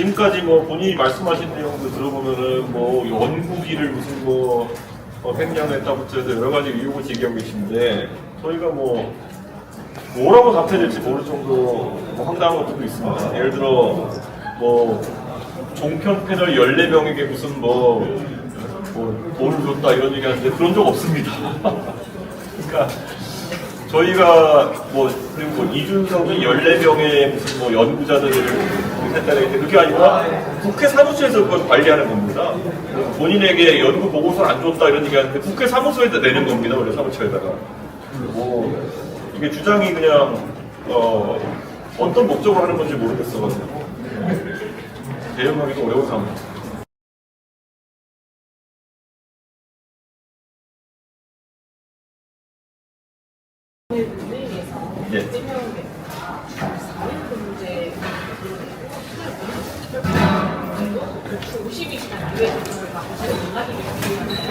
지금까지 뭐 본인이 말씀하신 내용도 들어보면은 뭐 연구비를 무슨 횡령했다부터 해서 여러 가지 의혹을 제기하고 계신데 저희가 뭐라고 답해야 될지 모를 정도로 황당한 것들도 있습니다. 예를 들어 종편 패널 14명에게 무슨 돈을 줬다 이런 얘기 하는데 그런 적 없습니다. 그러니까 저희가 그리고 이준석이 14명의 무슨 연구자들을 했다는 게 그게 아니라 국회 사무소에서 그걸 관리하는 겁니다. 본인에게 연구 보고서를 안 줬다 이런 얘기 하는데 국회 사무소에다 내는 겁니다. 원래 사무처에다가. 이게 주장이 그냥 어떤 목적으로 하는 건지 모르겠어가지고 대응하기도 어려운 상황입니다. 예.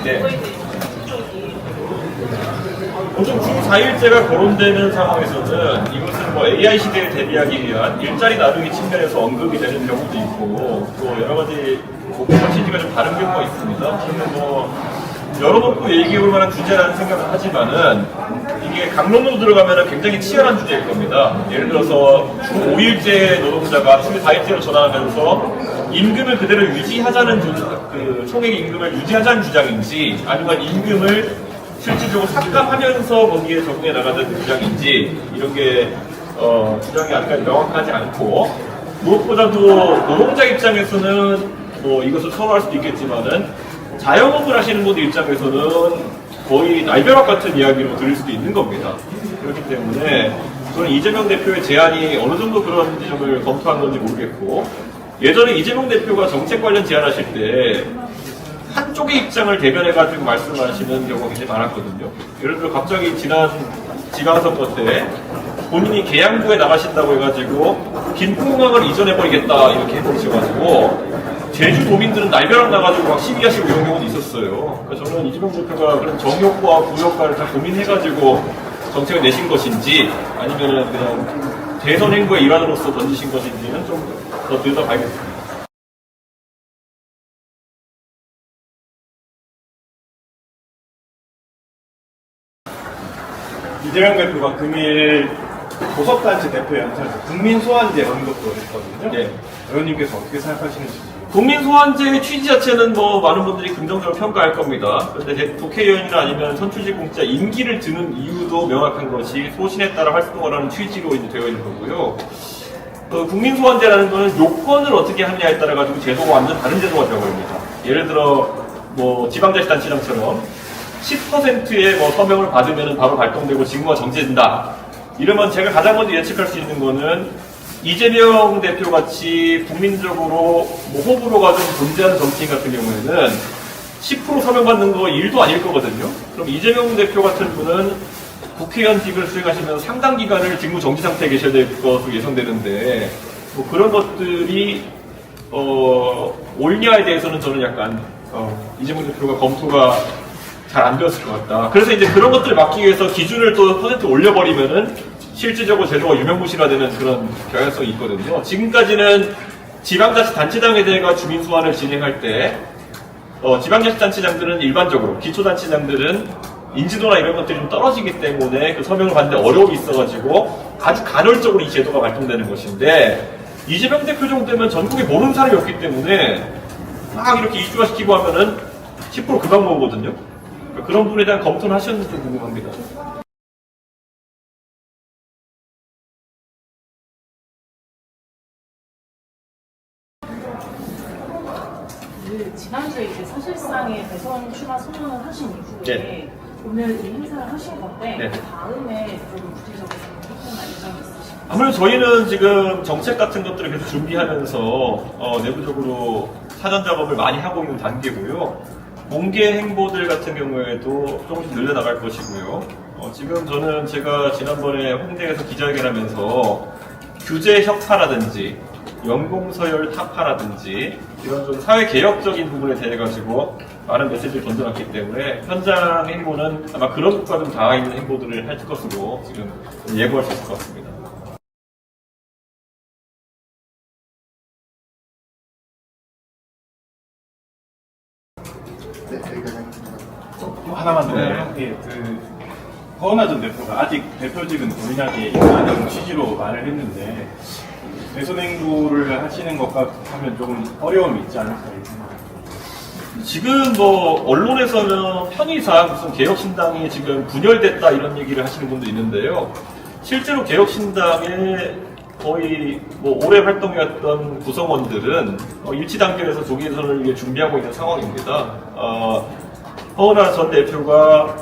네. 보통 주 4일제가 거론되는 상황에서는 이것은 AI 시대에 대비하기 위한 일자리 나누기 측면에서 언급이 되는 경우도 있고 또 여러 가지 공간 취지가 좀 다른 경우가 있습니다. 그러면 열어놓고 얘기해볼 만한 주제라는 생각을 하지만은 이게 강론으로 들어가면 굉장히 치열한 주제일 겁니다. 예를 들어서 주 5일제 노동자가 주 4일제로 전환하면서 임금을 그대로 유지하자는 총액 임금을 유지하자는 주장인지 아니면 임금을 실질적으로 삭감하면서 거기에 적응해 나가자는 주장인지 이런 게 주장이 아직까지 명확하지 않고 무엇보다도 노동자 입장에서는 이것을 선호할 수도 있겠지만은 자영업을 하시는 분들 입장에서는 거의 날벼락 같은 이야기로 들릴 수도 있는 겁니다. 그렇기 때문에 저는 이재명 대표의 제안이 어느 정도 그런 점을 검토한 건지 모르겠고 예전에 이재명 대표가 정책 관련 제안하실 때 한쪽의 입장을 대변해가지고 말씀하시는 경우가 굉장히 많았거든요. 예를 들어 갑자기 지난 지방선거 때 본인이 계양구에 나가신다고 해가지고 김포공항을 이전해버리겠다 이렇게 해버리셔가지고 제주도민들은 날벼락 나가지고 막 시위하시고 이런 경우도 있었어요. 그러니까 저는 이재명 대표가 그런 정효과와 부효과를 다 고민해가지고 정책을 내신 것인지 아니면 그냥 대선 행보의 일환으로서 던지신 것인지는 좀 더 들여다봐야겠습니다. 이재명 대표가 금일 고속단체 대표 연설에서 국민소환제 언급도 했거든요. 네. 의원님께서 어떻게 생각하시는지. 국민소환제의 취지 자체는 많은 분들이 긍정적으로 평가할 겁니다. 그런데 국회의원이나 아니면 선출직 공직자 임기를 드는 이유도 명확한 것이 소신에 따라 활동하라는 취지로 이제 되어 있는 거고요. 국민소환제라는 것은 요건을 어떻게 하느냐에 따라 가지고 제도가 완전 다른 제도가 되어버립니다. 예를 들어 지방자치단체장처럼 10%의 서명을 받으면 바로 발동되고 직무가 정지된다. 이러면 제가 가장 먼저 예측할 수 있는 거는 이재명 대표 같이 국민적으로 호불호가 좀 존재하는 정치인 같은 경우에는 10% 서명받는 거 일도 아닐 거거든요. 그럼 이재명 대표 같은 분은 국회의원직을 수행하시면서 상당 기간을 직무 정지 상태에 계셔야 될 것으로 예상되는데 그런 것들이 옳냐에 대해서는 저는 약간 이재명 대표가 검토가 잘 안 되었을 것 같다. 그래서 이제 그런 것들을 막기 위해서 기준을 또 퍼센트 올려버리면은 실질적으로 제도가 유명무실화되는 그런 경향성이 있거든요. 지금까지는 지방자치단체장에 대해 주민소환을 진행할 때 지방자치단체장들은 일반적으로 기초단체장들은 인지도나 이런 것들이 좀 떨어지기 때문에 그 서명을 받는데 어려움이 있어가지고 아주 간헐적으로 이 제도가 발동되는 것인데 이재명 대표 정도 되면 전국에 모르는 사람이 없기 때문에 막 이렇게 이슈화시키고 하면은 10% 금방 모으거든요. 그런 부분에 대한 검토는 하셨는지 좀 궁금합니다. 지난주에 이제 사실상의 대선 출마 선언을 하신 이후에 네. 오늘 이 행사를 하신 건데 네. 그 다음에 좀 구체적으로 했던 예정이 있으신가요? 아무래도 저희는 지금 정책 같은 것들을 계속 준비하면서 내부적으로 사전 작업을 많이 하고 있는 단계고요. 공개 행보들 같은 경우에도 조금씩 늘려나갈 것이고요. 지금 저는 제가 지난번에 홍대에서 기자회견하면서 규제 혁파라든지 연공서열 타파라든지 이런 좀 사회 개혁적인 부분에 대해 가지고 많은 메시지를 던져놨기 때문에 현장 행보는 아마 그런 것과 좀 닿아 있는 행보들을 할 것으로 지금 예고할 수 있을 것 같습니다. 하나만 더. 예, 허은하 전 대표가 아직 대표직은 본인에게 있다는 취지로 말을 했는데 대선행보를 하시는 것과 하면 조금 어려움이 있지 않을까 이 생각합니다. 지금 뭐 언론에서는 편의상 무슨 개혁신당이 지금 분열됐다 이런 얘기를 하시는 분도 있는데요. 실제로 개혁신당에 거의 뭐 오래 활동해왔던 구성원들은 일치 단결해서 조기 대선을 위해 준비하고 있는 상황입니다. 허은하 전 대표가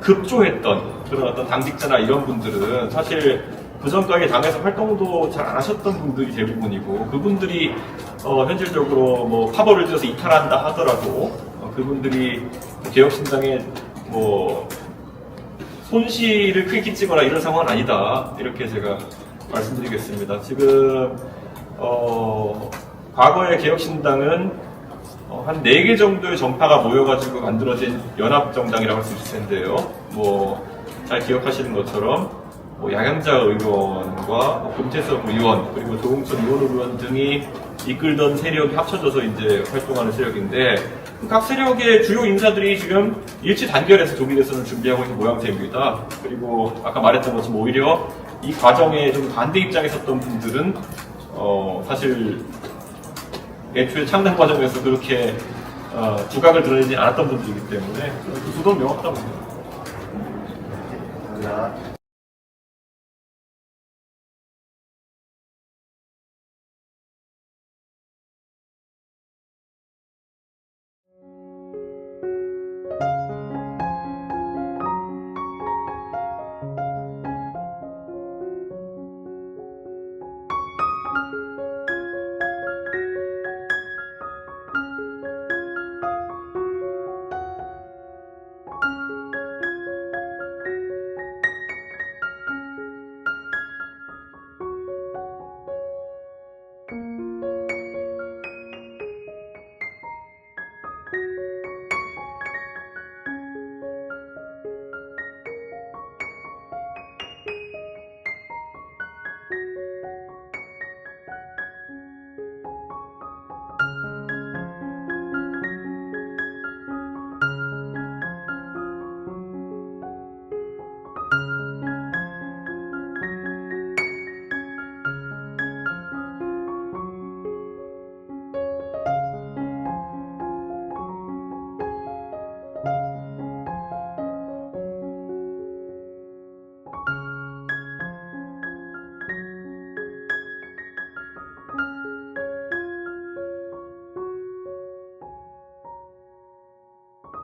급조했던 그런 어떤 당직자나 이런 분들은 사실 그전까지 당에서 활동도 잘 안 하셨던 분들이 대부분이고 그분들이 현실적으로 뭐 파벌을 들여서 이탈한다 하더라도 그분들이 개혁신당에 뭐 손실을 크게 끼치거나 이런 상황은 아니다 이렇게 제가 말씀드리겠습니다. 지금 과거의 개혁신당은 한 4개 정도의 정파가 모여가지고 만들어진 연합정당이라고 할 수 있을 텐데요. 뭐 잘 기억하시는 것처럼 뭐 양양자 의원과 금태섭 의원 그리고 조홍천 의원 등이 이끌던 세력이 합쳐져서 이제 활동하는 세력인데 각 세력의 주요 인사들이 지금 일치 단결해서 조기 대선을 준비하고 있는 모양새입니다. 그리고 아까 말했던 것처럼 오히려 이 과정에 좀 반대 입장에 섰던 분들은 사실 애초에 창당 과정에서 그렇게 두각을 드러내지 않았던 분들이기 때문에 그 구도는 명확하다고 봅니다. 감사합니다.